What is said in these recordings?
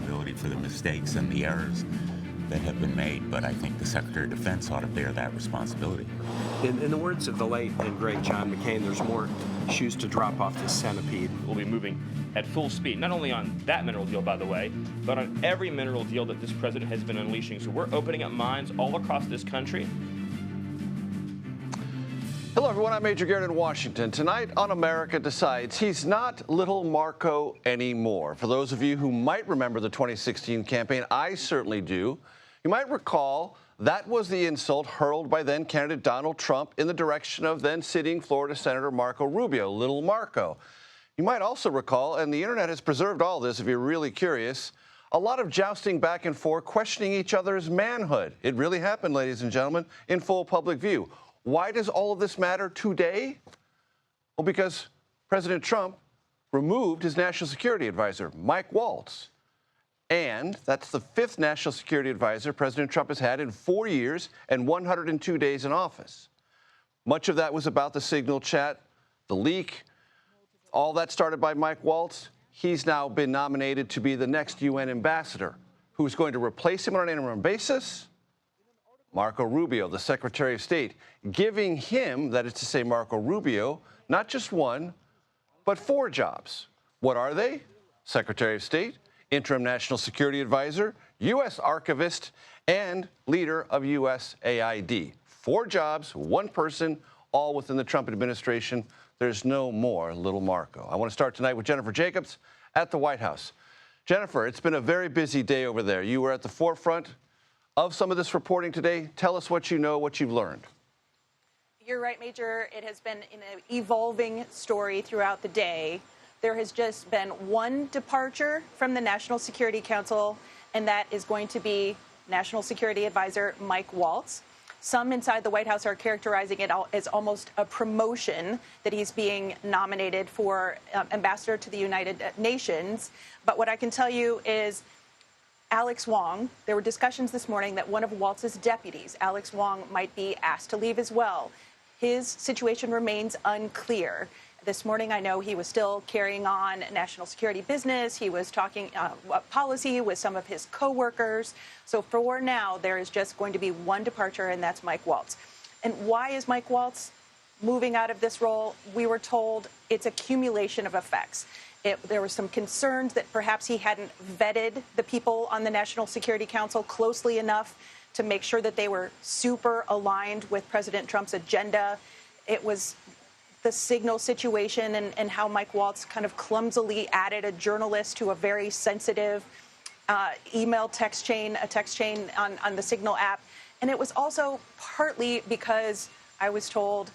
accountability for the mistakes and the errors that have been made, but I think the Secretary of Defense ought to bear that responsibility. In the words of the late and great John McCain, there's more shoes to drop off the centipede. We'll be moving at full speed, not only on that mineral deal, by the way, but on every mineral deal that this president has been unleashing. So we're opening up mines all across this country. Hello, everyone. I'm Major Garrett in Washington. Tonight on America Decides, he's not Little Marco anymore. For those of you who might remember the 2016 campaign, I certainly do. You might recall that was the insult hurled by then-candidate Donald Trump in the direction of then-sitting Florida Senator Marco Rubio, Little Marco. You might also recall, and the internet has preserved all this if you're really curious, a lot of jousting back and forth, questioning each other's manhood. It really happened, ladies and gentlemen, in full public view. Why does all of this matter today? Well, because President Trump removed his national security advisor, Mike Waltz. And that's the fifth national security advisor President Trump has had in 4 years and 102 days in office. Much of that was about the Signal chat, the leak, all that started by Mike Waltz. He's now been nominated to be the next UN ambassador. Who's going to replace him on an interim basis? Marco Rubio, the Secretary of State, giving him, that is to say Marco Rubio, not just one, but 4 jobs. What are they? Secretary of State, Interim National Security Advisor, U.S. Archivist, and leader of USAID. 4 jobs, 1 person, all within the Trump administration. There's no more Little Marco. I want to start tonight with Jennifer Jacobs at the White House. Jennifer, it's been a very busy day over there. You were at the forefront of some of this reporting today. Tell us what you know, what you've learned. You're right, Major. It has been an evolving story throughout the day. There has just been one departure from the National Security Council, and that is going to be National Security Advisor Mike Waltz. Some inside the White House are characterizing it as almost a promotion that he's being nominated for ambassador to the United Nations. But what I can tell you is Alex Wong, there were discussions this morning that one of Waltz's deputies, Alex Wong, might be asked to leave as well. His situation remains unclear. This morning, I know he was still carrying on national security business. He was talking policy with some of his coworkers. So for now, there is just going to be one departure, and that's Mike Waltz. And why is Mike Waltz moving out of this role? We were told it's accumulation of effects. There were some concerns that perhaps he hadn't vetted the people on the National Security Council closely enough to make sure that they were super aligned with President Trump's agenda. It was the Signal situation and how Mike Waltz kind of clumsily added a journalist to a very sensitive email text chain, a text chain on the Signal app. And it was also partly because I was told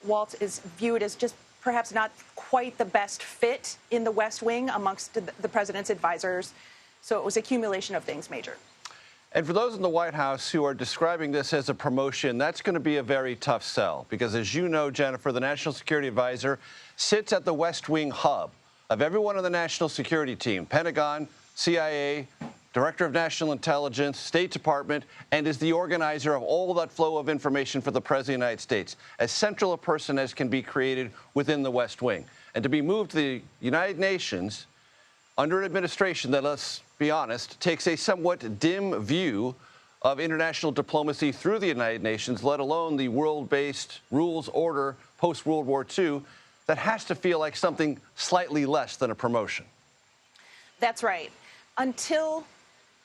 Waltz is viewed as just perhaps not quite the best fit in the West Wing amongst the president's advisors. So it was accumulation of things, Major. And for those in the White House who are describing this as a promotion, that's going to be a very tough sell. Because as you know, Jennifer, the National Security Advisor sits at the West Wing hub of everyone on the national security team, Pentagon, CIA, Director of National Intelligence, State Department, and is the organizer of all that flow of information for the President of the United States, as central a person as can be created within the West Wing. And to be moved to the United Nations under an administration that, let's be honest, takes a somewhat dim view of international diplomacy through the United Nations, let alone the world-based rules order post-World War II, that has to feel like something slightly less than a promotion. That's right. Until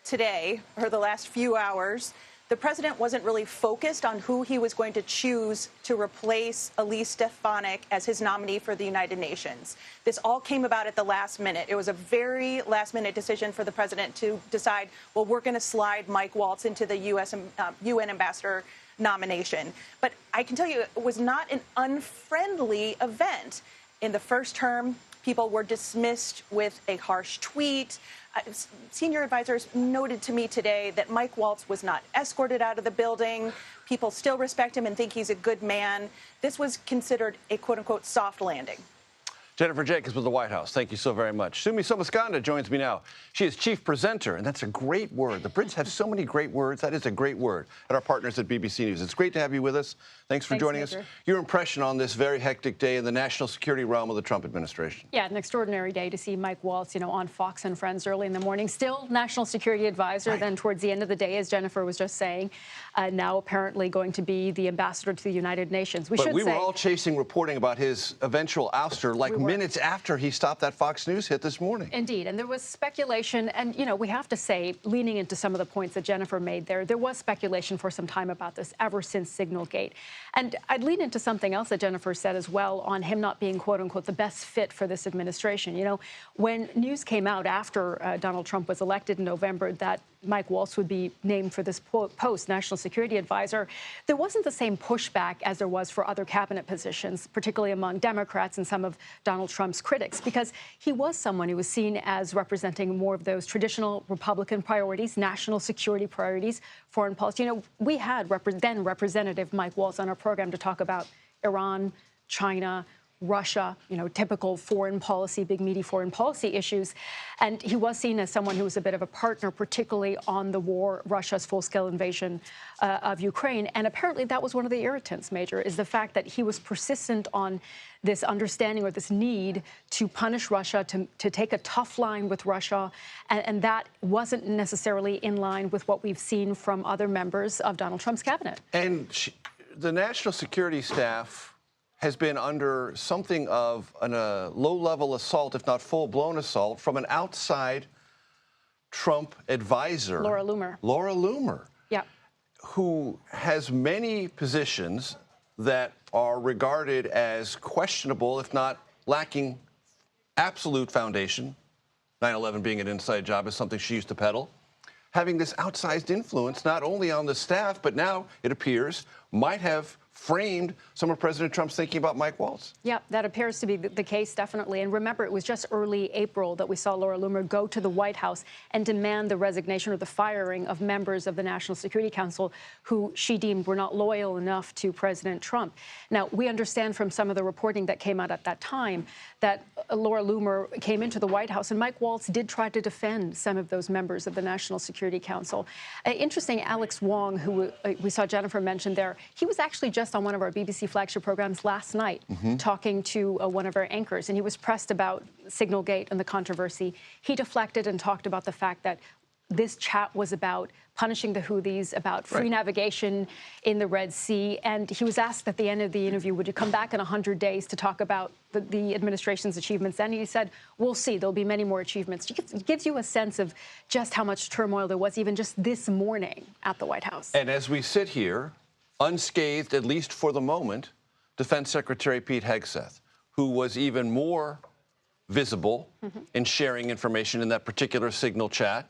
today, or the last few hours, the president wasn't really focused on who he was going to choose to replace Elise Stefanik as his nominee for the United Nations. This all came about at the last minute. It was a very last-minute decision for the president to decide, well, we're going to slide Mike Waltz into the UN ambassador nomination. But I can tell you, it was not an unfriendly event. In the first term, people were dismissed with a harsh tweet. Senior advisors noted to me today that Mike Waltz was not escorted out of the building. People still respect him and think he's a good man. This was considered a quote-unquote soft landing. Jennifer Jacobs with the White House, thank you so very much. Sumi Somaskanda joins me now. She is chief presenter, and that's a great word. The Brits have so many great words. That is a great word. And our partners at BBC News. It's great to have you with us. Thanks for joining us. Your impression on this very hectic day in the national security realm of the Trump administration. Yeah, an extraordinary day to see Mike Waltz, on Fox and Friends early in the morning. Still national security advisor. Right. Then towards the end of the day, as Jennifer was just saying, now apparently going to be the ambassador to the United Nations. We were all chasing reporting about his eventual ouster minutes after he stopped that Fox News hit this morning. Indeed. And there was speculation. And, we have to say, leaning into some of the points that Jennifer made there was speculation for some time about this ever since Signalgate. And I'd lean into something else that Jennifer said as well on him not being, quote unquote, the best fit for this administration. When news came out after Donald Trump was elected in November that Mike Waltz would be named for this post, National Security Advisor, there wasn't the same pushback as there was for other cabinet positions, particularly among Democrats and some of Donald Trump's critics, because he was someone who was seen as representing more of those traditional Republican priorities, national security priorities, foreign policy. We had then Representative Mike Waltz on our program to talk about Iran, China, Russia, typical foreign policy, big meaty foreign policy issues. And he was seen as someone who was a bit of a partner, particularly on the war, Russia's full-scale invasion of Ukraine. And apparently that was one of the irritants, Major, is the fact that he was persistent on this understanding or this need to punish Russia, to take a tough line with Russia. And that wasn't necessarily in line with what we've seen from other members of Donald Trump's cabinet. And the national security staff has been under something of a low-level assault, if not full-blown assault, from an outside Trump advisor. Laura Loomer. Laura Loomer. Yeah. Who has many positions that are regarded as questionable, if not lacking absolute foundation. 9/11 being an inside job is something she used to peddle. Having this outsized influence not only on the staff, but now, it appears, might have framed some of President Trump's thinking about Mike Waltz. Yeah, that appears to be the case, definitely. And remember, it was just early April that we saw Laura Loomer go to the White House and demand the resignation or the firing of members of the National Security Council who she deemed were not loyal enough to President Trump. Now, we understand from some of the reporting that came out at that time that Laura Loomer came into the White House and Mike Waltz did try to defend some of those members of the National Security Council. Interesting, Alex Wong, who we saw Jennifer mention there, he was actually just on one of our BBC flagship programs last night talking to one of our anchors, and he was pressed about Signalgate and the controversy. He deflected and talked about the fact that this chat was about punishing the Houthis, about free navigation in the Red Sea. And he was asked at the end of the interview, would you come back in 100 days to talk about the administration's achievements? And he said, we'll see. There'll be many more achievements. It gives you a sense of just how much turmoil there was even just this morning at the White House. And as we sit here, unscathed, at least for the moment, Defense Secretary Pete Hegseth, who was even more visible in sharing information in that particular signal chat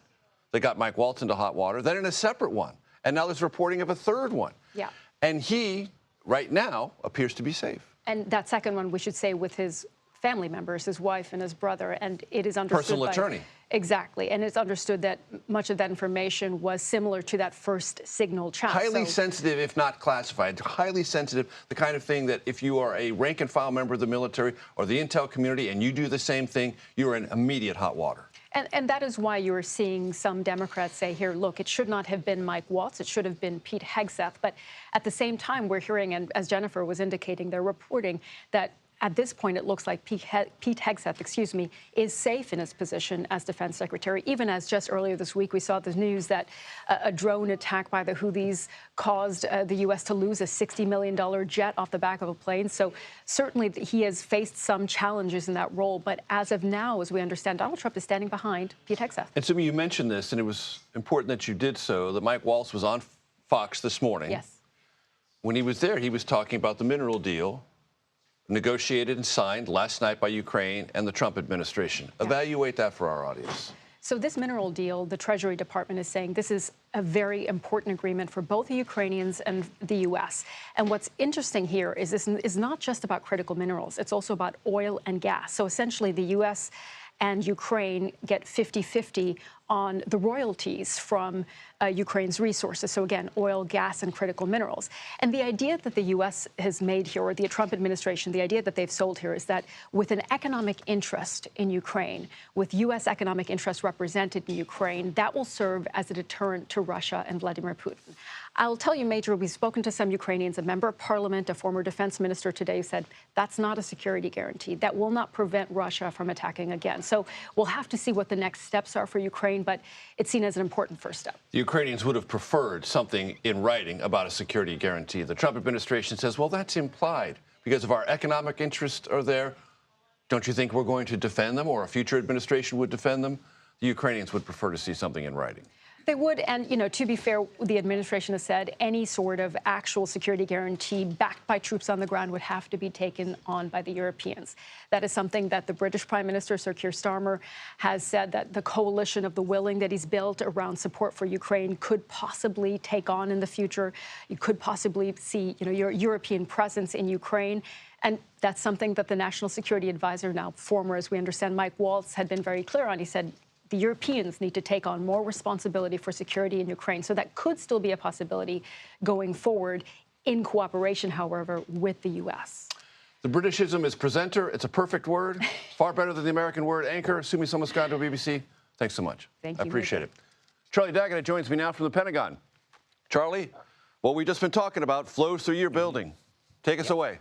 that got Mike Waltz into hot water, then in a separate one. And now there's reporting of a third one. Yeah. And he, right now, appears to be safe. And that second one, we should say, with his family members, his wife and his brother, and it is understood personal attorney. Exactly, and it's understood that much of that information was similar to that first signal chat. Highly sensitive, if not classified. Highly sensitive, the kind of thing that if you are a rank-and-file member of the military or the intel community and you do the same thing, you're in immediate hot water. And that is why you're seeing some Democrats say here, look, it should not have been Mike Waltz. It should have been Pete Hegseth. But at the same time, we're hearing, and as Jennifer was indicating, they're reporting that at this point, it looks like Pete Hegseth, is safe in his position as defense secretary, even as just earlier this week we saw the news that a drone attack by the Houthis caused the U.S. to lose a $60 million jet off the back of a plane. So certainly he has faced some challenges in that role. But as of now, as we understand, Donald Trump is standing behind Pete Hegseth. And Sumi, you mentioned this, and it was important that you did so, that Mike Waltz was on Fox this morning. Yes. When he was there, he was talking about the mineral deal negotiated and signed last night by Ukraine and the Trump administration. Yeah. Evaluate that for our audience. So this mineral deal, the Treasury Department is saying this is a very important agreement for both the Ukrainians and the U.S. And what's interesting here is this is not just about critical minerals. It's also about oil and gas. So essentially the U.S. and Ukraine get 50-50 on the royalties from Ukraine's resources. So again, oil, gas, and critical minerals. And the idea that the U.S. has made here, or the Trump administration, the idea that they've sold here is that with an economic interest in Ukraine, with U.S. economic interest represented in Ukraine, that will serve as a deterrent to Russia and Vladimir Putin. I'll tell you, Major, we've spoken to some Ukrainians. A member of parliament, a former defense minister today said that's not a security guarantee. That will not prevent Russia from attacking again. So we'll have to see what the next steps are for Ukraine, but it's seen as an important first step. The Ukrainians would have preferred something in writing about a security guarantee. The Trump administration says, well, that's implied because of our economic interests are there. Don't you think we're going to defend them, or a future administration would defend them? The Ukrainians would prefer to see something in writing. They would, and, you know, to be fair, the administration has said any sort of actual security guarantee backed by troops on the ground would have to be taken on by the Europeans. That is something that the British Prime Minister, Sir Keir Starmer, has said that the coalition of the willing that he's built around support for Ukraine could possibly take on in the future. You could possibly see, you know, your European presence in Ukraine. And that's something that the National Security Advisor, now former, as we understand, Mike Waltz, had been very clear on. He said, the Europeans need to take on more responsibility for security in Ukraine. So that could still be a possibility going forward, in cooperation, however, with the U.S. The Britishism is presenter. It's a perfect word, far better than the American word anchor. Sumi Somaskanto, BBC. Thanks so much. Thank you. I appreciate it. Charlie Daggett joins me now from the Pentagon. Charlie, what we've just been talking about flows through your building. Take us away.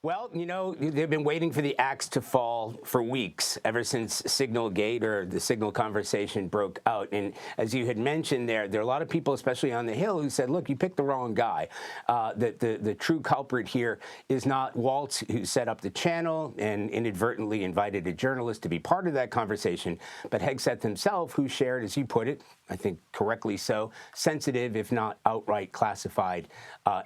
Well, you know, they've been waiting for the axe to fall for weeks, ever since Signalgate, or the Signal conversation, broke out. And as you had mentioned there are a lot of people, especially on the Hill, who said, look, you picked the wrong guy. The true culprit here is not Waltz, who set up the channel and inadvertently invited a journalist to be part of that conversation, but Hegseth himself, who shared, as you put it, I think correctly so, sensitive, if not outright classified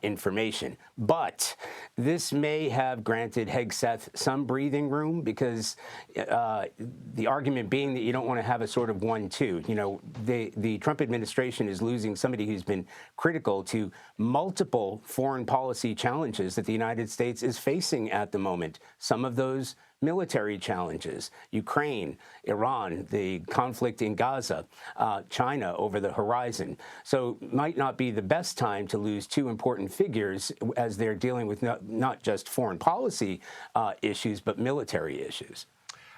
information. But this may have granted Hegseth some breathing room, because the argument being that you don't want to have a sort of 1-2. You know, the Trump administration is losing somebody who's been critical to multiple foreign policy challenges that the United States is facing at the moment. Some of those military challenges, Ukraine, Iran, the conflict in Gaza, China over the horizon. So might not be the best time to lose two important figures as they're dealing with not just foreign policy issues, but military issues.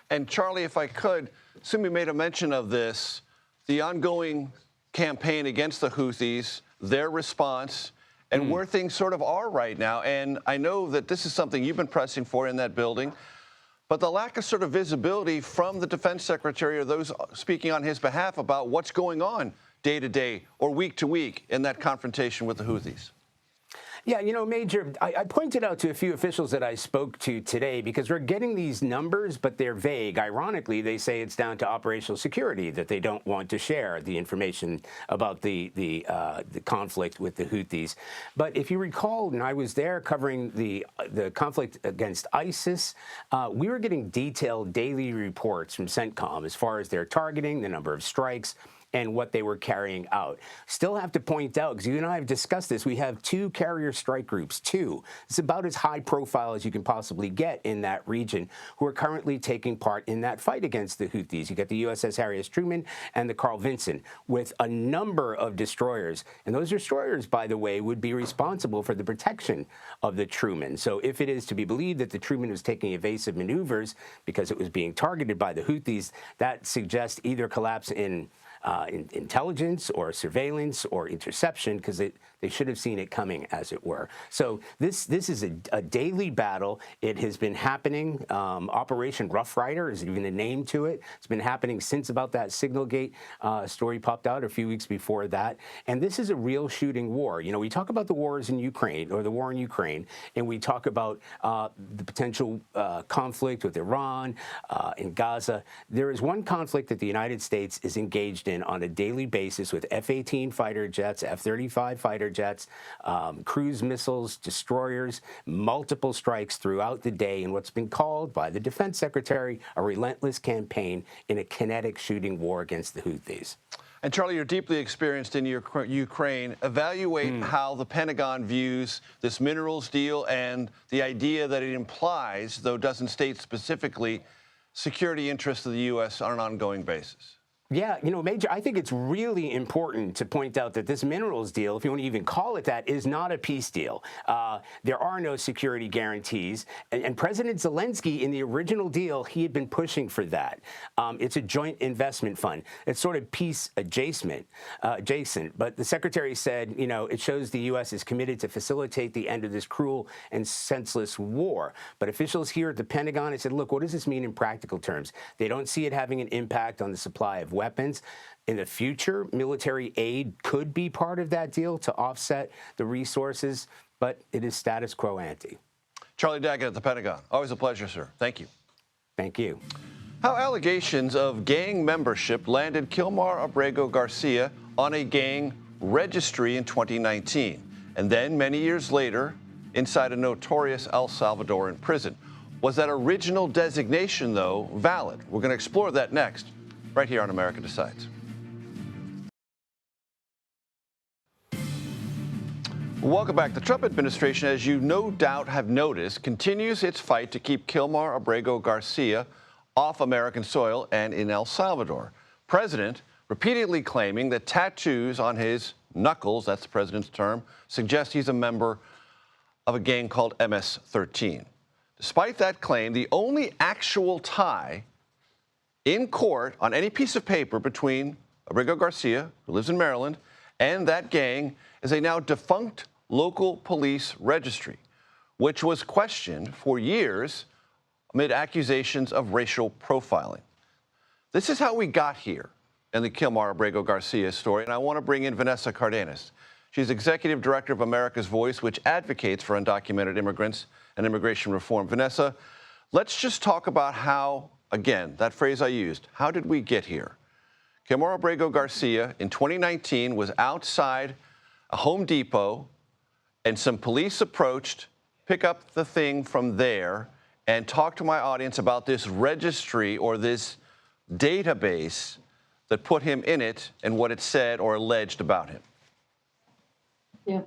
And Charlie, if I could, Sumi made a mention of this, the ongoing campaign against the Houthis, their response, and where things sort of are right now. And I know that this is something you've been pressing for in that building. But the lack of sort of visibility from the defense secretary or those speaking on his behalf about what's going on day to day or week to week in that confrontation with the Houthis. Yeah, you know, Major, I pointed out to a few officials that I spoke to today, because we're getting these numbers, but they're vague. Ironically, they say it's down to operational security, that they don't want to share the information about the conflict with the Houthis. But if you recall, when I was there covering the conflict against ISIS, we were getting detailed daily reports from CENTCOM as far as their targeting, the number of strikes, and what they were carrying out. Still have to point out, because you and I have discussed this, we have two carrier strike groups, two. It's about as high profile as you can possibly get in that region, who are currently taking part in that fight against the Houthis. You got the USS Harry S. Truman and the Carl Vinson, with a number of destroyers. And those destroyers, by the way, would be responsible for the protection of the Truman. So if it is to be believed that the Truman was taking evasive maneuvers because it was being targeted by the Houthis, that suggests either collapse in intelligence or surveillance or interception, because they should have seen it coming, as it were. So this is a daily battle. It has been happening. Operation Rough Rider is even a name to it. It's been happening since about that Signalgate story popped out a few weeks before that. And this is a real shooting war. You know, we talk about the wars in Ukraine, or the war in Ukraine, and we talk about the potential conflict with Iran, in Gaza. There is one conflict that the United States is engaged in on a daily basis with F-18 fighter jets, F-35 fighter jets, cruise missiles, destroyers, multiple strikes throughout the day in what's been called by the defense secretary a relentless campaign in a kinetic shooting war against the Houthis. And Charlie, you're deeply experienced in Ukraine. Evaluate how the Pentagon views this minerals deal and the idea that it implies, though doesn't state specifically, security interests of the U.S. on an ongoing basis. Yeah, Major, I think it's really important to point out that this minerals deal, if you want to even call it that, is not a peace deal. There are no security guarantees. And President Zelensky, in the original deal, he had been pushing for that. It's a joint investment fund. It's sort of peace adjacent. But the secretary said, it shows the U.S. is committed to facilitate the end of this cruel and senseless war. But officials here at the Pentagon have said, look, what does this mean in practical terms? They don't see it having an impact on the supply of weapons. In the future, military aid could be part of that deal to offset the resources, but it is status quo ante. Charlie Daggett at the Pentagon. Always a pleasure, sir. Thank you. Thank you. How allegations of gang membership landed Kilmar Abrego Garcia on a gang registry in 2019, and then many years later, inside a notorious El Salvadoran prison. Was that original designation, though, valid? We're going to explore that next, right here on America Decides. Welcome back. The Trump administration, as you no doubt have noticed, continues its fight to keep Kilmar Abrego Garcia off American soil and in El Salvador. President repeatedly claiming that tattoos on his knuckles, that's the president's term, suggest he's a member of a gang called MS-13. Despite that claim, the only actual tie in court on any piece of paper between Abrego Garcia, who lives in Maryland, and that gang is a now defunct local police registry, which was questioned for years amid accusations of racial profiling. This is how we got here in the Kilmar Abrego Garcia story, and I want to bring in Vanessa Cardenas. She's executive director of America's Voice, which advocates for undocumented immigrants and immigration reform. Vanessa, let's just talk about how, again, that phrase I used, how did we get here? Kilmar Abrego Garcia in 2019 was outside a Home Depot, and some police approached, pick up the thing from there, and talk to my audience about this registry or this database that put him in it and what it said or alleged about him. Yeah.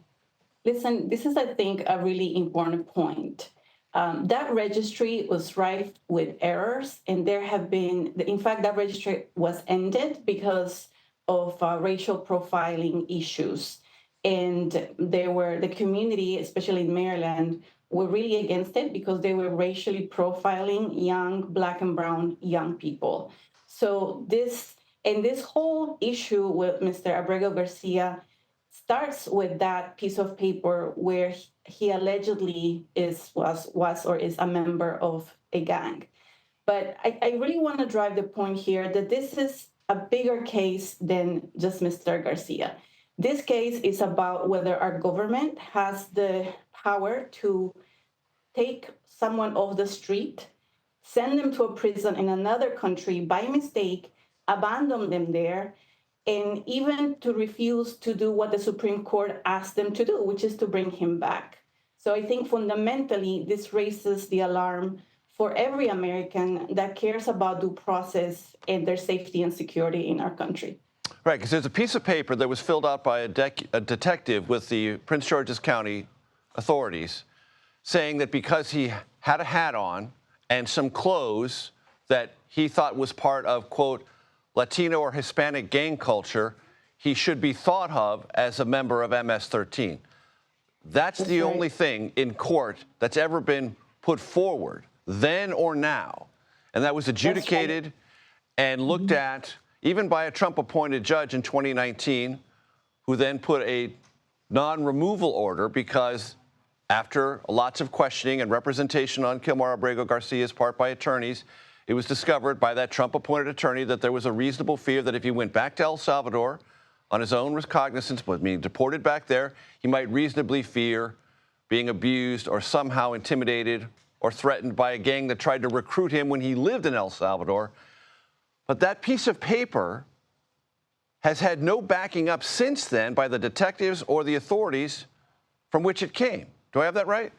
Listen, this is, I think, a really important point. That registry was rife with errors, and there have been, in fact, that registry was ended because of racial profiling issues. And the community, especially in Maryland, were really against it because they were racially profiling young Black and brown young people. So this whole issue with Mr. Abrego Garcia starts with that piece of paper where he allegedly was or is a member of a gang. But I really want to drive the point here that this is a bigger case than just Mr. Garcia. This case is about whether our government has the power to take someone off the street, send them to a prison in another country by mistake, abandon them there, and even to refuse to do what the Supreme Court asked them to do, which is to bring him back. So I think fundamentally, this raises the alarm for every American that cares about due process and their safety and security in our country. Right, because there's a piece of paper that was filled out by a detective with the Prince George's County authorities saying that because he had a hat on and some clothes that he thought was part of, quote, Latino or Hispanic gang culture, he should be thought of as a member of MS-13. That's the only thing in court that's ever been put forward, then or now. And that was adjudicated and looked at even by a Trump-appointed judge in 2019, who then put a non-removal order because after lots of questioning and representation on Kilmar Abrego Garcia's part by attorneys, it was discovered by that Trump-appointed attorney that there was a reasonable fear that if he went back to El Salvador on his own recognizance, but being deported back there, he might reasonably fear being abused or somehow intimidated or threatened by a gang that tried to recruit him when he lived in El Salvador. But that piece of paper has had no backing up since then by the detectives or the authorities from which it came. Do I have that right?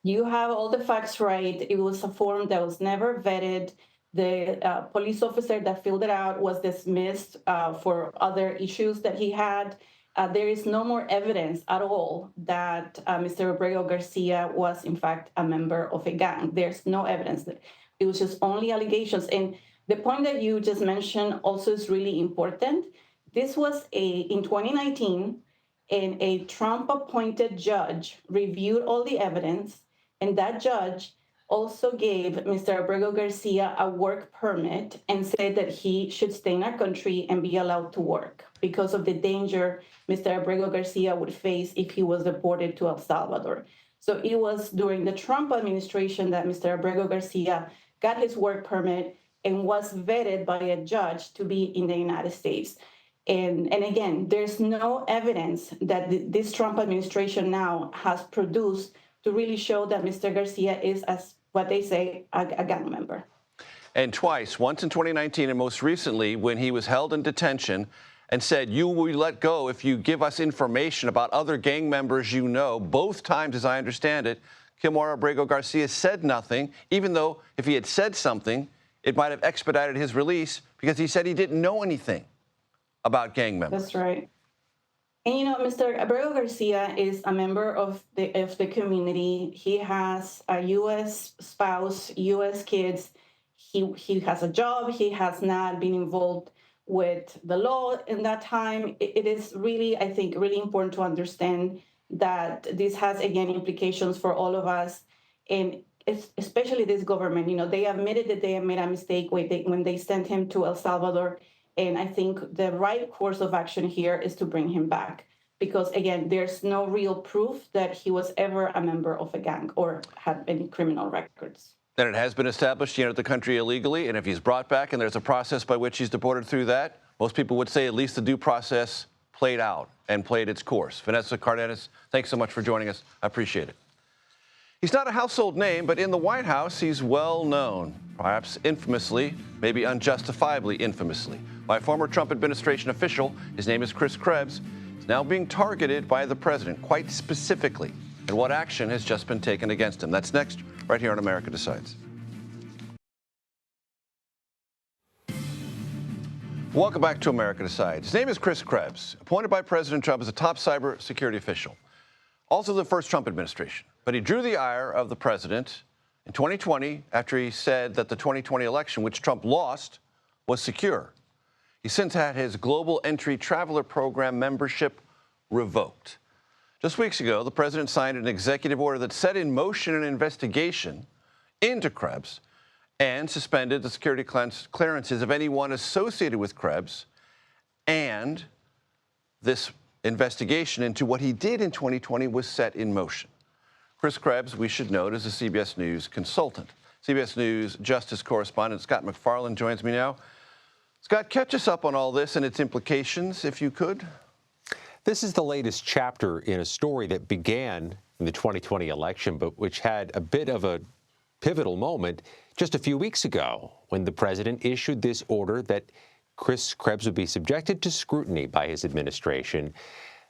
You have all the facts right. It was a form that was never vetted. The police officer that filled it out was dismissed for other issues that he had. There is no more evidence at all that Mr. Abrego Garcia was, in fact, a member of a gang. There's no evidence. It was just only allegations. And The point that you just mentioned also is really important. This was in 2019, and a Trump-appointed judge reviewed all the evidence, and that judge also gave Mr. Abrego Garcia a work permit and said that he should stay in our country and be allowed to work because of the danger Mr. Abrego Garcia would face if he was deported to El Salvador. So it was during the Trump administration that Mr. Abrego Garcia got his work permit and was vetted by a judge to be in the United States. And again, there's no evidence that this Trump administration now has produced to really show that Mr. Garcia is, as what they say, a gang member. And twice, once in 2019 and most recently when he was held in detention and said, you will be let go if you give us information about other gang members you know. Both times, as I understand it, Kilmar Abrego Garcia said nothing, even though if he had said something, it might have expedited his release because he said he didn't know anything about gang members. That's right. And you know, Mr. Abrego Garcia is a member of the community. He has a U.S. spouse, U.S. kids. He has a job. He has not been involved with the law in that time. It is really, I think, really important to understand that this has, again, implications for all of us, and especially this government. You know, they admitted that they have made a mistake when they sent him to El Salvador. And I think the right course of action here is to bring him back because, again, there's no real proof that he was ever a member of a gang or had any criminal records. And it has been established he entered the country illegally, and if he's brought back and there's a process by which he's deported through that, most people would say at least the due process played out and played its course. Vanessa Cardenas, thanks so much for joining us. I appreciate it. He's not a household name, but in the White House, he's well known, perhaps infamously, maybe unjustifiably infamously, by a former Trump administration official. His name is Chris Krebs. He's now being targeted by the president, quite specifically. And what action has just been taken against him? That's next, right here on America Decides. Welcome back to America Decides. His name is Chris Krebs, appointed by President Trump as a top cyber security official. Also the first Trump administration. But he drew the ire of the president in 2020 after he said that the 2020 election, which Trump lost, was secure. He's since had his global entry traveler program membership revoked. Just weeks ago, the president signed an executive order that set in motion an investigation into Krebs and suspended the security clearances of anyone associated with Krebs. And this investigation into what he did in 2020 was set in motion. Chris Krebs, we should note, is a CBS News consultant. CBS News Justice correspondent Scott MacFarlane joins me now. Scott, catch us up on all this and its implications, if you could. This is the latest chapter in a story that began in the 2020 election, but which had a bit of a pivotal moment just a few weeks ago when the president issued this order that Chris Krebs would be subjected to scrutiny by his administration.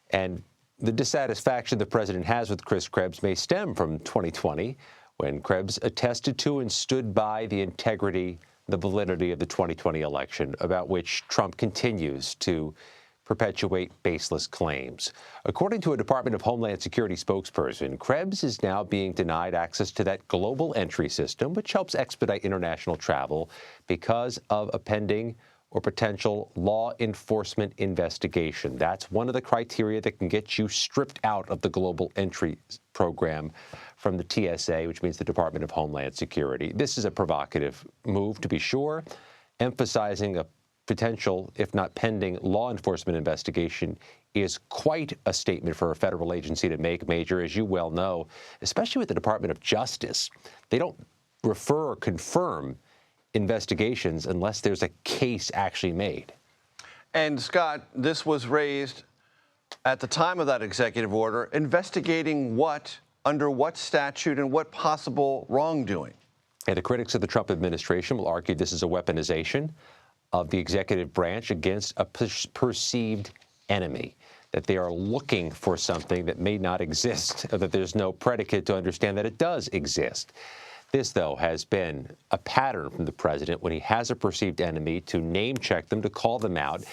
And the dissatisfaction the president has with Chris Krebs may stem from 2020, when Krebs attested to and stood by the integrity, the validity of the 2020 election, about which Trump continues to perpetuate baseless claims. According to a Department of Homeland Security spokesperson, Krebs is now being denied access to that global entry system, which helps expedite international travel, because of a pending or potential law enforcement investigation. That's one of the criteria that can get you stripped out of the global entry program from the TSA, which means the Department of Homeland Security. This is a provocative move, to be sure, emphasizing a potential, if not pending, law enforcement investigation is quite a statement for a federal agency to make, Major, as you well know, especially with the Department of Justice. They don't refer or confirm investigations unless there's a case actually made. And Scott, this was raised at the time of that executive order, investigating what, under what statute, and what possible wrongdoing? And the critics of the Trump administration will argue this is a weaponization of the executive branch against a perceived enemy, that they are looking for something that may not exist, or that there's no predicate to understand that it does exist. This, though, has been a pattern from the president when he has a perceived enemy to name-check them, to call them out,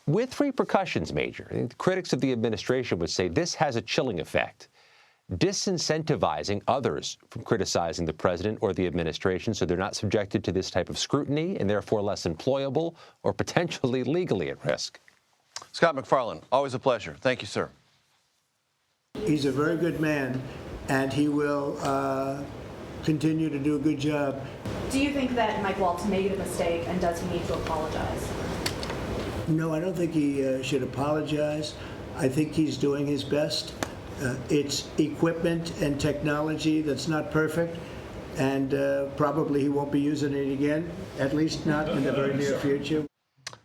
with repercussions, Major. And critics of the administration would say this has a chilling effect. disincentivizing others from criticizing the president or the administration so they're not subjected to this type of scrutiny and therefore less employable or potentially legally at risk. Scott McFarland, always a pleasure. Thank you, sir. He's a very good man, and he will continue to do a good job. Do you think that Mike Waltz made a mistake, and does he need to apologize? No, I don't think he should apologize. I think he's doing his best. It's equipment and technology that's not perfect, and probably he won't be using it again, at least not in the very near future.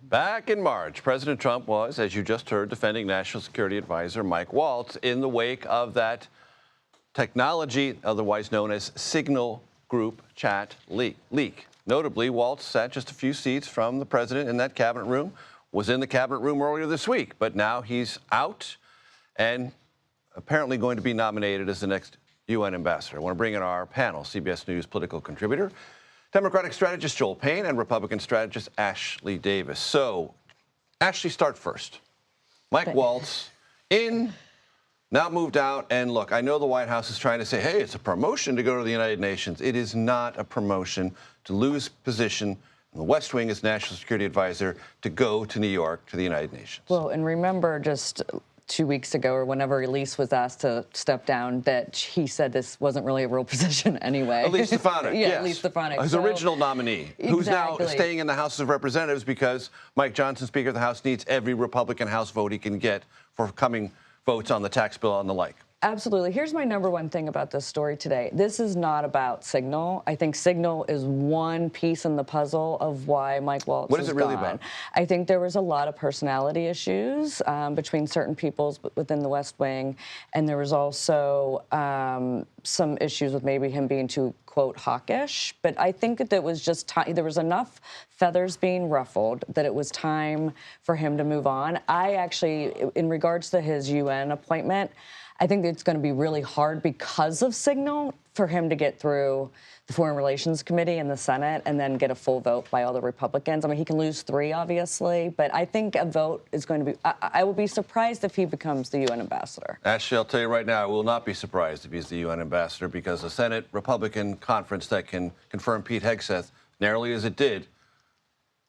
Back in March, President Trump was, as you just heard, defending National Security Advisor Mike Waltz in the wake of that technology, otherwise known as Signal Group chat leak. Notably, Waltz sat just a few seats from the president in that cabinet room, was in the cabinet room earlier this week, but now he's out and apparently going to be nominated as the next UN ambassador. I want to bring in our panel, CBS News political contributor, Democratic strategist Joel Payne, and Republican strategist Ashley Davis. So, Ashley, start first. Mike Waltz in, now moved out, and look, I know the White House is trying to say, hey, it's a promotion to go to the United Nations. It is not a promotion to lose position in the West Wing as National Security Advisor to go to New York to the United Nations. Well, and remember just 2 weeks ago or whenever Elise was asked to step down that he said this wasn't really a real position anyway. Elise Stefanik, yeah, yes. Elise Stefanik. His original nominee, who's now staying in the House of Representatives because Mike Johnson, Speaker of the House, needs every Republican House vote he can get for coming votes on the tax bill and the like. Absolutely. Here's my number one thing about this story today. This is not about Signal. I think Signal is one piece in the puzzle of why Mike Waltz is gone. What is it really about? I think there was a lot of personality issues between certain peoples within the West Wing, and there was also some issues with maybe him being too, quote, hawkish. But I think that it was just time. There was enough feathers being ruffled that it was time for him to move on. I actually, in regards to his UN appointment, I think it's going to be really hard because of Signal for him to get through the Foreign Relations Committee and the Senate and then get a full vote by all the Republicans. I mean, he can lose 3, obviously, but I think a vote is going to be, I will be surprised if he becomes the UN ambassador. Ashley, I'll tell you right now, I will not be surprised if he's the UN ambassador because the Senate Republican conference that can confirm Pete Hegseth, narrowly as it did,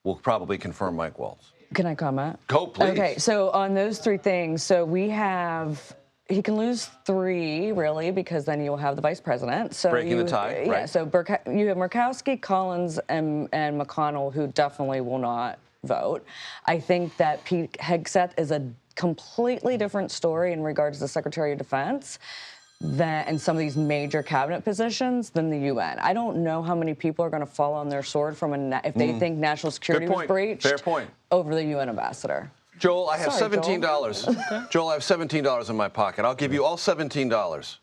will probably confirm Mike Waltz. Can I comment? Go, please. Okay, so on those 3 things, so we have... He can lose 3, really, because then you'll have the vice president. So breaking the tie, yeah, right? So you have Murkowski, Collins, and McConnell, who definitely will not vote. I think that Pete Hegseth is a completely different story in regards to the Secretary of Defense and some of these major cabinet positions than the UN. I don't know how many people are going to fall on their sword from if they think national security was breached. Fair point. Over the UN ambassador. Joel, I have $17. Joel, I have $17 in my pocket. I'll give you all $17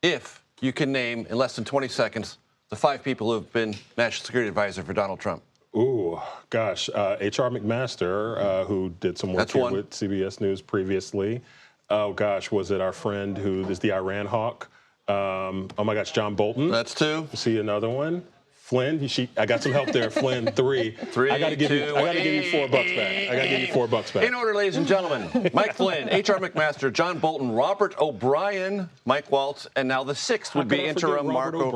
if you can name, in less than 20 seconds, the 5 people who have been National Security Advisor for Donald Trump. Ooh, gosh. H.R. McMaster, who did some work here with CBS News previously. Oh, gosh, was it our friend who is the Iran hawk? Oh, my gosh, John Bolton. That's 2. See another one? Flynn, I got some help there. Flynn, 3. I got to give you $4 back. I got to give you $4 back. In order, ladies and gentlemen, Mike Flynn, H.R. McMaster, John Bolton, Robert O'Brien, Mike Waltz, and now the 6th would be interim Marco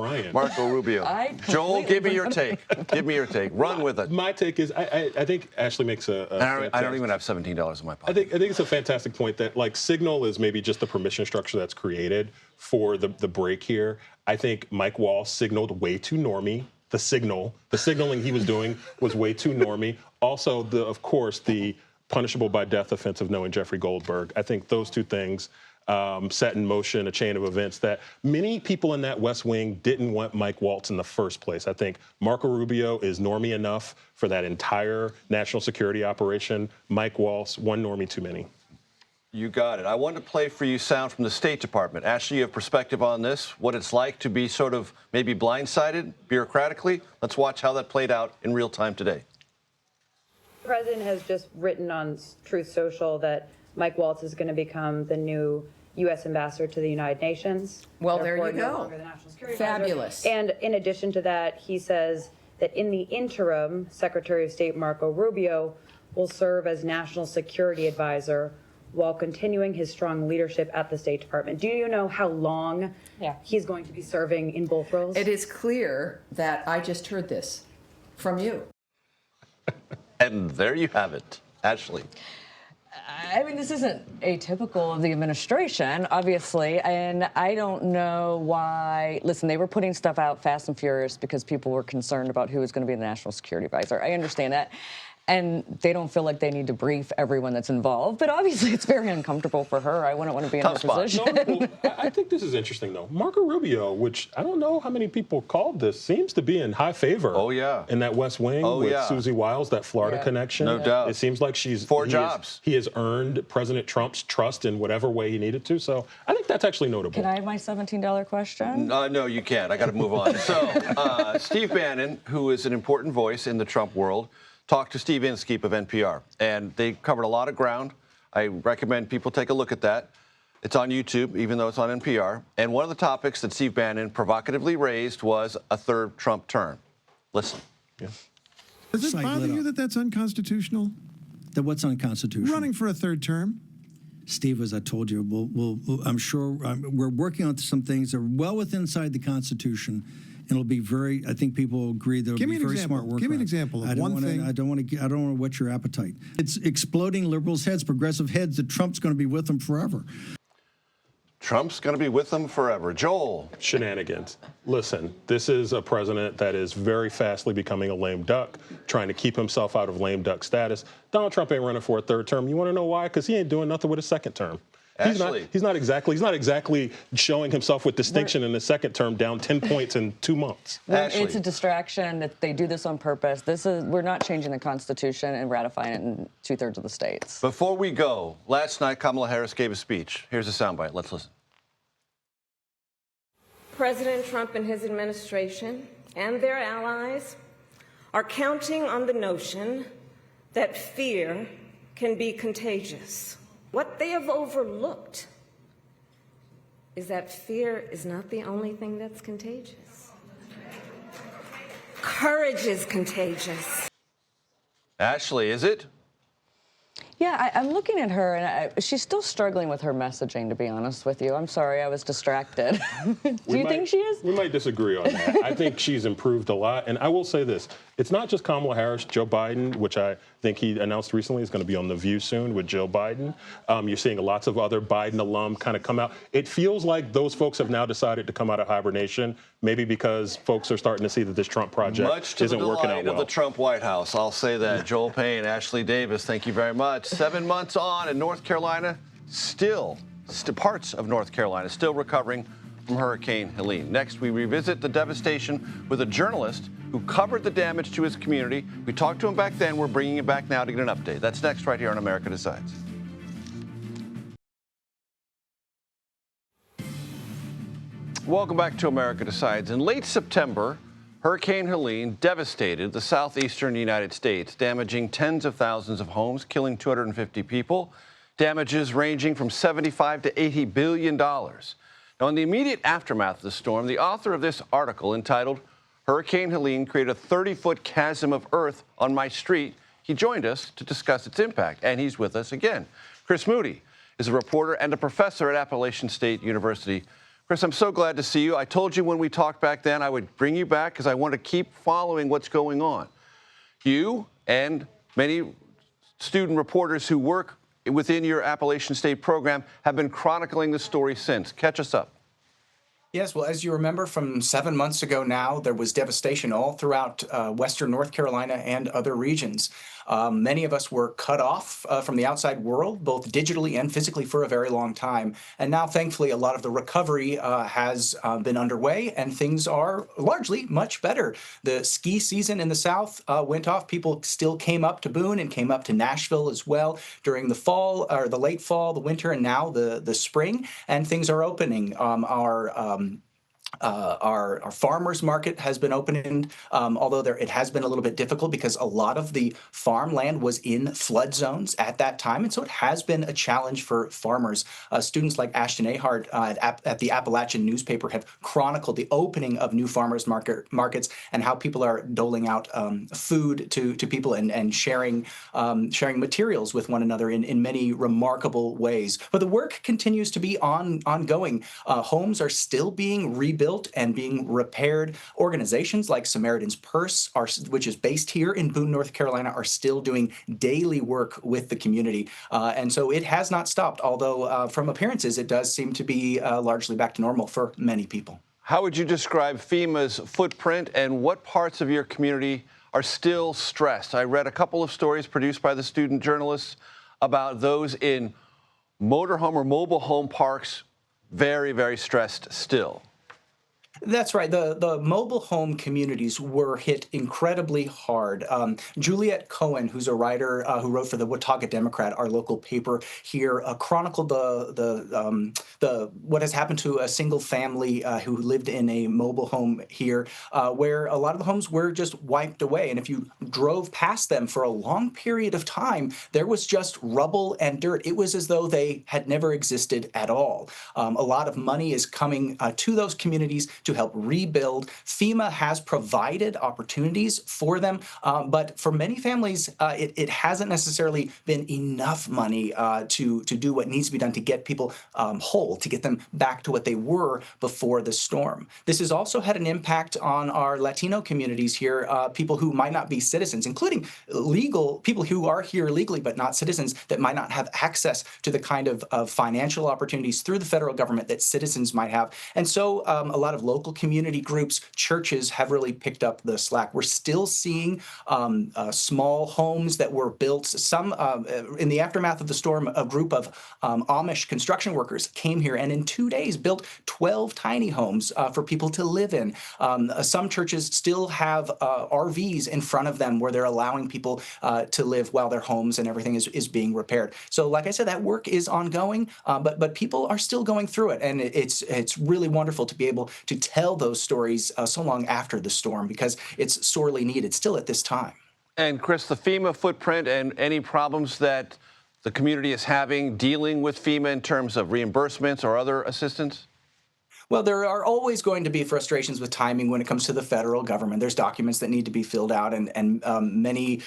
Rubio. Joel, give me your take. Give me your take. Run with it. My take is I think Ashley makes I don't even have $17 in my pocket. I think it's a fantastic point that like Signal is maybe just the permission structure that's created for the break here. I think Mike Waltz signaled way too normie. The signaling he was doing was way too normie. Also, of course, the punishable by death offense of knowing Jeffrey Goldberg. I think those 2 things set in motion a chain of events that many people in that West Wing didn't want Mike Waltz in the first place. I think Marco Rubio is normie enough for that entire national security operation. Mike Waltz, 1 normie too many. You got it. I want to play for you sound from the State Department. Ashley, you have perspective on this, what it's like to be sort of maybe blindsided bureaucratically. Let's watch how that played out in real time today. The president has just written on Truth Social that Mike Waltz is going to become the new U.S. ambassador to the United Nations. Well, there you go. The National Security Fabulous. Advisor. And in addition to that, he says that in the interim, Secretary of State Marco Rubio will serve as National Security Advisor while continuing his strong leadership at the State Department. Do you know how long he's going to be serving in both roles? It is clear that I just heard this from you. And there you have it. Ashley. I mean, this isn't atypical of the administration, obviously, and I don't know why. Listen, they were putting stuff out fast and furious because people were concerned about who was going to be the national security advisor. I understand that. And they don't feel like they need to brief everyone that's involved. But obviously, it's very uncomfortable for her. I wouldn't want to be in her position. No, I think this is interesting, though. Marco Rubio, which I don't know how many people called this, seems to be in high favor. Oh, yeah. In that West Wing with Susie Wiles, that Florida connection. No doubt. It seems like she's... Four jobs. He has earned President Trump's trust in whatever way he needed to. So I think that's actually notable. Can I have my $17 question? No, you can't. I got to move on. So Steve Bannon, who is an important voice in the Trump world, talked to Steve Inskeep of NPR, and they covered a lot of ground. I recommend people take a look at that. It's on YouTube, even though it's on NPR. And one of the topics that Steve Bannon provocatively raised was a third Trump term. Listen. Yeah. Does it bother you that that's unconstitutional? That what's unconstitutional? Running for a third term? Steve, as I told you, I'm sure we're working on some things that are well inside the Constitution. And it'll be very. I think people will agree that it'll be very smart work. Give me an example of one thing. I don't want to whet your appetite. It's exploding liberals' heads, progressive heads. That Trump's going to be with them forever. Trump's going to be with them forever. Joel. Shenanigans. Listen, this is a president that is very fastly becoming a lame duck, trying to keep himself out of lame duck status. Donald Trump ain't running for a third term. You want to know why? Because he ain't doing nothing with a second term. He's not exactly showing himself with distinction in the second term, down 10 points in 2 months. It's a distraction. That they do this on purpose. We're not changing the Constitution and ratifying it in 2/3 of the states. Before we go, last night Kamala Harris gave a speech. Here's a soundbite. Let's listen. President Trump and his administration and their allies are counting on the notion that fear can be contagious. What they have overlooked is that fear is not the only thing that's contagious. Courage is contagious. Ashley, is it? Yeah, I'm looking at her, and she's still struggling with her messaging, to be honest with you. I'm sorry, I was distracted. Do you think she is? We might disagree on that. I think she's improved a lot. And I will say this. It's not just Kamala Harris. Joe Biden, which I think he announced recently is going to be on The View soon with Joe Biden. You're seeing lots of other Biden alum kind of come out. It feels like those folks have now decided to come out of hibernation, maybe because folks are starting to see that this Trump project isn't working out well. Of the Trump White House, I'll say that. Joel Payne, Ashley Davis, thank you very much. 7 months on in North Carolina, still parts of North Carolina still recovering from Hurricane Helene. Next, we revisit the devastation with a journalist who covered the damage to his community. We talked to him back then. We're bringing him back now to get an update. That's next right here on America Decides. Welcome back to America Decides. In late September, Hurricane Helene devastated the southeastern United States, damaging tens of thousands of homes, killing 250 people, damages ranging from $75 to $80 billion. Now, in the immediate aftermath of the storm, the author of this article entitled Hurricane Helene Created a 30-Foot Chasm of Earth on My Street, he joined us to discuss its impact, and he's with us again. Chris Moody is a reporter and a professor at Appalachian State University. Chris, I'm so glad to see you. I told you when we talked back then I would bring you back because I want to keep following what's going on. You and many student reporters who work within your Appalachian State program have been chronicling the story since. Catch us up. Yes, well, as you remember from 7 months ago now, there was devastation all throughout western North Carolina and other regions. Many of us were cut off from the outside world, both digitally and physically, for a very long time. And now, thankfully, a lot of the recovery has been underway, and things are largely much better. The ski season in the South went off. People still came up to Boone and came up to Nashville as well during the fall, or the late fall, the winter, and now the spring, and things are opening. Our farmers market has been opened, although it has been a little bit difficult because a lot of the farmland was in flood zones at that time. And so it has been a challenge for farmers. Students like Ashton Ahart at the Appalachian newspaper have chronicled the opening of new farmers markets and how people are doling out food to people and sharing materials with one another in many remarkable ways. But the work continues to be ongoing. Homes are still being rebuilt and being repaired. Organizations like Samaritan's Purse, which is based here in Boone, North Carolina, are still doing daily work with the community. And so it has not stopped, although from appearances, it does seem to be largely back to normal for many people. How would you describe FEMA's footprint and what parts of your community are still stressed? I read a couple of stories produced by the student journalists about those in motorhome or mobile home parks, very, very stressed still. That's right. The mobile home communities were hit incredibly hard. Juliet Cohen, who's a writer who wrote for the Watauga Democrat, our local paper here, chronicled what has happened to a single family who lived in a mobile home here, where a lot of the homes were just wiped away. And if you drove past them for a long period of time, there was just rubble and dirt. It was as though they had never existed at all. A lot of money is coming to those communities to help rebuild. FEMA has provided opportunities for them, but for many families, it hasn't necessarily been enough money to do what needs to be done to get people whole, to get them back to what they were before the storm. This has also had an impact on our Latino communities here, people who might not be citizens, including legal people who are here legally but not citizens, that might not have access to the kind of financial opportunities through the federal government that citizens might have. And so a lot of local community groups, churches have really picked up the slack. We're still seeing small homes that were built. Some in the aftermath of the storm, a group of Amish construction workers came here and in 2 days built 12 tiny homes for people to live in. Some churches still have RVs in front of them where they're allowing people to live while their homes and everything is being repaired. So like I said, that work is ongoing, but people are still going through it. And it's really wonderful to be able to tell those stories so long after the storm, because it's sorely needed still at this time. And Chris, the FEMA footprint and any problems that the community is having dealing with FEMA in terms of reimbursements or other assistance? Well, there are always going to be frustrations with timing when it comes to the federal government. There's documents that need to be filled out and many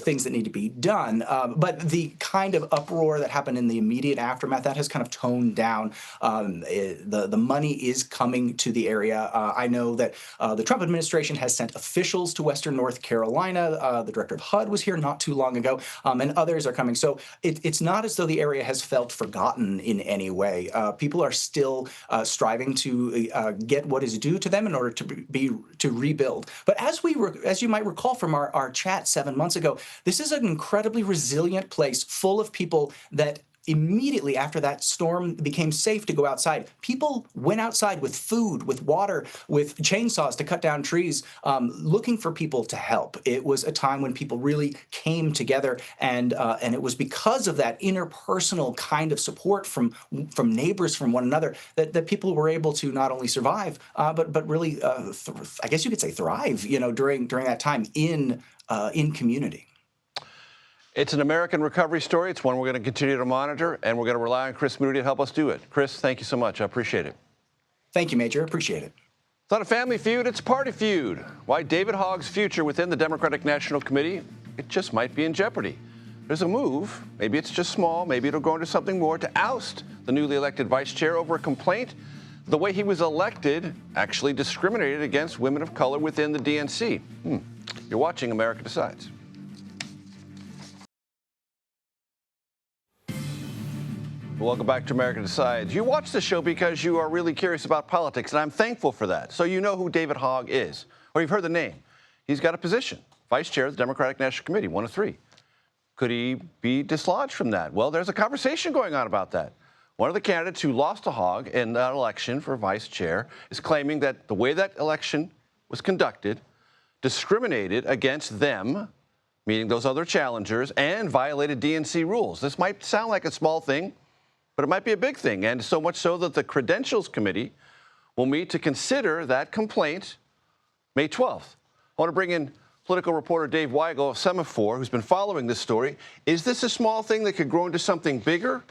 things that need to be done. But the kind of uproar that happened in the immediate aftermath, that has kind of toned down. The money is coming to the area. I know that the Trump administration has sent officials to Western North Carolina. The director of HUD was here not too long ago, and others are coming. So it's not as though the area has felt forgotten in any way. People are still striving to get what is due to them in order to rebuild. But as you might recall from our chat 7 months ago, this is an incredibly resilient place full of people that immediately after that storm became safe to go outside. People went outside with food, with water, with chainsaws to cut down trees, looking for people to help. It was a time when people really came together, and it was because of that interpersonal kind of support from neighbors, from one another, that people were able to not only survive, but really, I guess you could say, thrive. During that time in community. It's an American recovery story. It's one we're going to continue to monitor, and we're going to rely on Chris Moody to help us do it. Chris, thank you so much. I appreciate it. Thank you, Major. Appreciate it. It's not a family feud. It's a party feud. Why David Hogg's future within the Democratic National Committee, it just might be in jeopardy. There's a move, maybe it's just small, maybe it'll go into something more, to oust the newly elected vice chair over a complaint the way he was elected actually discriminated against women of color within the DNC. You're watching America Decides. Welcome back to America Decides. You watch the show because you are really curious about politics, and I'm thankful for that. So you know who David Hogg is, or you've heard the name. He's got a position, vice chair of the Democratic National Committee, 1 of 3. Could he be dislodged from that? Well, there's a conversation going on about that. One of the candidates who lost to Hogg in that election for vice chair is claiming that the way that election was conducted discriminated against them, meaning those other challengers, and violated DNC rules. This might sound like a small thing, but it might be a big thing, and so much so that the Credentials Committee will meet to consider that complaint May 12th. I want to bring in political reporter Dave Weigel of Semaphore, who's been following this story. Is this a small thing that could grow into something bigger,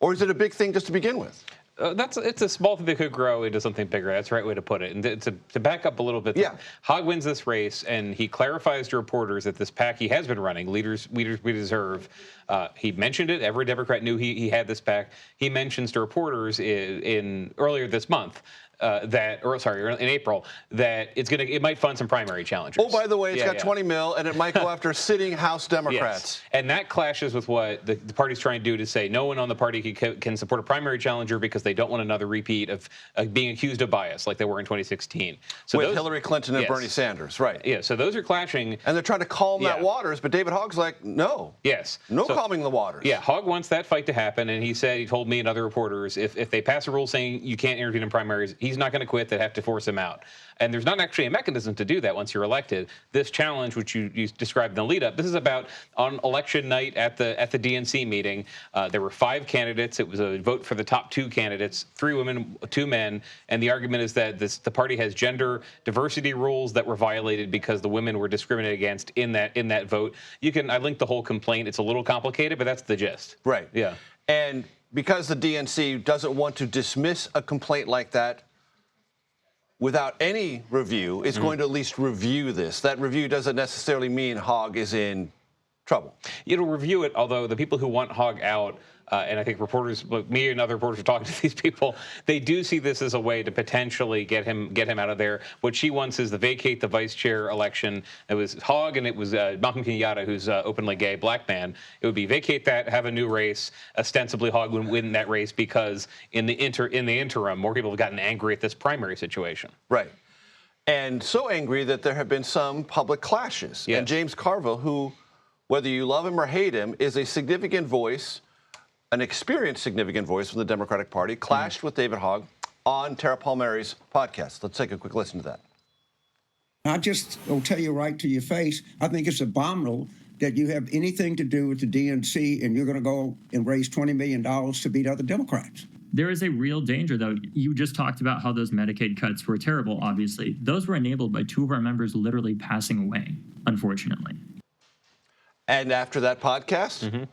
or is it a big thing just to begin with? It's a small thing that could grow into something bigger. That's the right way to put it. And to back up a little bit, Hogg wins this race, and he clarifies to reporters that this PAC he has been running, Leaders We Deserve, he mentioned it. Every Democrat knew he had this PAC. He mentions to reporters in earlier this month in April, that it might fund some primary challengers. Oh, by the way, it's got 20 mil, and it might go after sitting House Democrats. Yes. And that clashes with what the party's trying to do, to say no one on the party can support a primary challenger because they don't want another repeat of being accused of bias like they were in 2016. So with Hillary Clinton and Bernie Sanders, right? Yeah, so those are clashing. And they're trying to calm that waters, but David Hogg's like, no. Yes. No calming the waters. Yeah, Hogg wants that fight to happen, and he told me and other reporters, if they pass a rule saying you can't intervene in primaries, he's not going to quit. They'd have to force him out. And there's not actually a mechanism to do that once you're elected. This challenge, which you described in the lead-up, this is about on election night at the DNC meeting. There were 5 candidates. It was a vote for the top 2 candidates, 3 women, 2 men. And the argument is that the party has gender diversity rules that were violated because the women were discriminated against in that vote. I linked the whole complaint. It's a little complicated, but that's the gist. Right. Yeah. And because the DNC doesn't want to dismiss a complaint like that without any review, it's going to at least review this. That review doesn't necessarily mean Hogg is in trouble. It'll review it, although the people who want Hogg out, and I think reporters, like me and other reporters are talking to these people, they do see this as a way to potentially get him out of there. What she wants is to vacate the vice chair election. It was Hogg and it was Malcolm Kenyatta, who's an openly gay black man. It would be vacate that, have a new race. Ostensibly, Hogg would win that race because in the interim, more people have gotten angry at this primary situation. Right. And so angry that there have been some public clashes. Yes. And James Carville, who, whether you love him or hate him, is a significant voice, an experienced significant voice from the Democratic Party, clashed with David Hogg on Tara Palmieri's podcast. Let's take a quick listen to that. I just will tell you right to your face, I think it's abominable that you have anything to do with the DNC and you're going to go and raise $20 million to beat other Democrats. There is a real danger, though. You just talked about how those Medicaid cuts were terrible, obviously. Those were enabled by 2 of our members literally passing away, unfortunately. And after that podcast,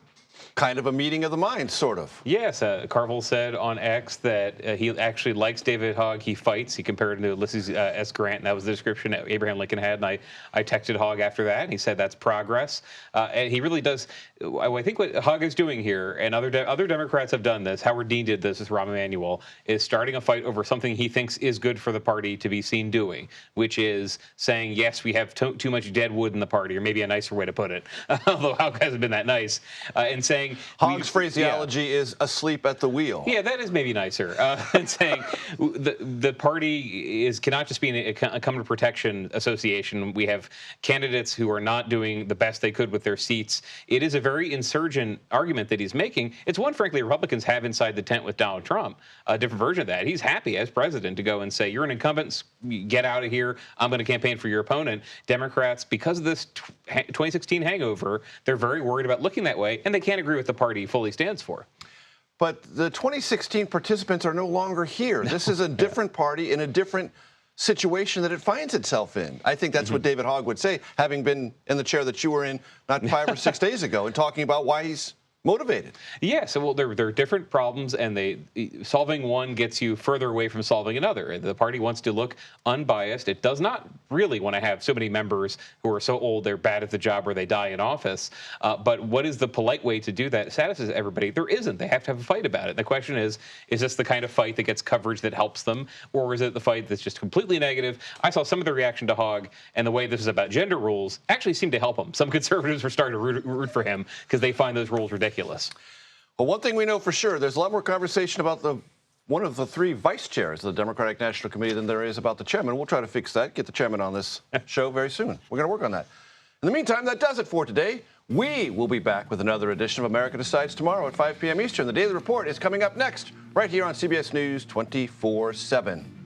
kind of a meeting of the minds, sort of. Yes, Carville said on X that he actually likes David Hogg. He fights. He compared him to Ulysses S. Grant, and that was the description that Abraham Lincoln had. And I texted Hogg after that, and he said that's progress. And he really does. I think what Hogg is doing here, and other Democrats have done this, Howard Dean did this with Rahm Emanuel, is starting a fight over something he thinks is good for the party to be seen doing, which is saying, yes, we have too much dead wood in the party, or maybe a nicer way to put it, although Hogg hasn't been that nice, and saying Hogg's phraseology is asleep at the wheel. Yeah, that is maybe nicer. And saying the party cannot just be a incumbent protection association. We have candidates who are not doing the best they could with their seats. It is a very insurgent argument that he's making. It's one, frankly, Republicans have inside the tent with Donald Trump, a different version of that. He's happy as president to go and say, you're an incumbent, get out of here. I'm going to campaign for your opponent. Democrats, because of this 2016 hangover, they're very worried about looking that way, and they can't agree with the party fully stands for. But the 2016 participants are no longer here. This is a different party in a different situation that it finds itself in. I think that's what David Hogg would say, having been in the chair that you were in not 5 or 6 days ago and talking about why he's motivated. Yeah, so well, there are different problems, and solving one gets you further away from solving another. And the party wants to look unbiased. It does not really want to have so many members who are so old they're bad at the job or they die in office. But what is the polite way to do that? Satisfies everybody. There isn't. They have to have a fight about it. The question is this the kind of fight that gets coverage that helps them, or is it the fight that's just completely negative? I saw some of the reaction to Hogg, and the way this is about gender rules actually seemed to help him. Some conservatives were starting to root for him because they find those rules ridiculous. Well, one thing we know for sure, there's a lot more conversation about one of the 3 vice chairs of the Democratic National Committee than there is about the chairman. We'll try to fix that, get the chairman on this show very soon. We're going to work on that. In the meantime, that does it for today. We will be back with another edition of America Decides tomorrow at 5 p.m. Eastern. The Daily Report is coming up next, right here on CBS News 24/7.